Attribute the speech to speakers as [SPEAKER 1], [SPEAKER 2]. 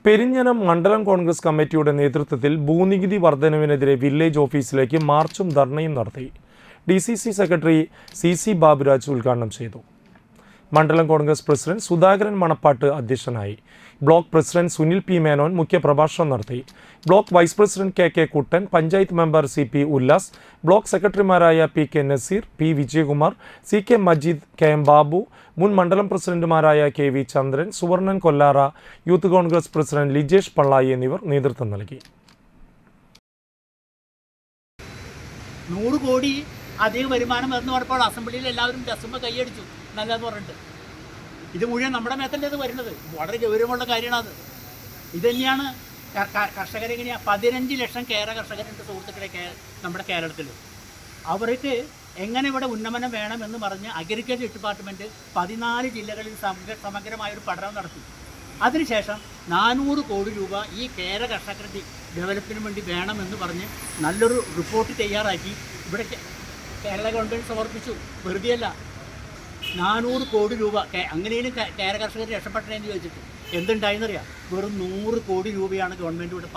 [SPEAKER 1] പെരിഞ്ഞനം മണ്ഡലം കോൺഗ്രസ് കമ്മിറ്റിയുടെ നേതൃത്വത്തിൽ ഭൂനികുതി വർധനവിനെതിരെ വില്ലേജ് ഓഫീസിലേക്ക് മാർച്ചും ധർണയും നടത്തി. DCC സെക്രട്ടറി CC ബാബുരാജ് ഉദ്ഘാടനം ചെയ്തു. മണ്ഡലം കോൺഗ്രസ് പ്രസിഡന്റ് സുധാകരൻ മണപ്പാട്ട് അധ്യക്ഷനായി. Block president Sunil P. Menon മുഖ്യപ്രഭാഷണം നടത്തി. Block vice president KK Kuttan, panchayat member CP Ullas, block സെക്രട്ടറിമാരായ PK Naseer, P. Vijayakumar, CK Majeed, KM Babu, മുൻ മണ്ഡലം പ്രസിഡന്റുമാരായ KV Chandran, Suvarnan Kollara, youth Congress president Lijesh Pallayi എന്നിവർ നേതൃത്വം നൽകി.
[SPEAKER 2] 100 കോടി അധിക വരുമാനം എന്ന് പറഞ്ഞപ്പോൾ അസംബ്ലിയിൽ എല്ലാവരും ഡസ്മ കൈയടിച്ചു, നല്ലതെന്ന് പറഞ്ഞിട്ട്. ഇത് മുഴുവൻ നമ്മുടെ മേത്തല്ലേ വരുന്നത്. വളരെ ഗൗരവമുള്ള കാര്യമാണ് അത്. ഇതുതന്നെയാണ് കർഷകരെങ്ങനെയാണ് 15 ലക്ഷം കേര കർഷകരുണ്ട് സുഹൃത്തുക്കളെ നമ്മുടെ കേരളത്തിൽ. അവർക്ക് എങ്ങനെ ഇവിടെ ഉന്നമനം വേണമെന്ന് പറഞ്ഞ് അഗ്രികൾച്ചർ ഡിപ്പാർട്ട്മെൻറ്റ് 14 ജില്ലകളിൽ സമഗ്രമായൊരു പഠനം നടത്തി. അതിനുശേഷം 400 കോടി രൂപ ഈ കേര കർഷകരുടെ ഡെവലപ്പിന് വേണ്ടി വേണമെന്ന് പറഞ്ഞ് നല്ലൊരു റിപ്പോർട്ട് തയ്യാറാക്കി ഇവിടെ കേരള ഗവൺമെൻറ് സമർപ്പിച്ചു. വെറുതെയല്ല, 400 കോടി രൂപ അങ്ങനെയും കേര കർഷകർ രക്ഷപ്പെട്ടതെന്ന് ചോദിച്ചിട്ട് എന്തുണ്ടായെന്നറിയാം. വെറും 100 കോടി രൂപയാണ് ഗവൺമെൻറ് ഇവിടെ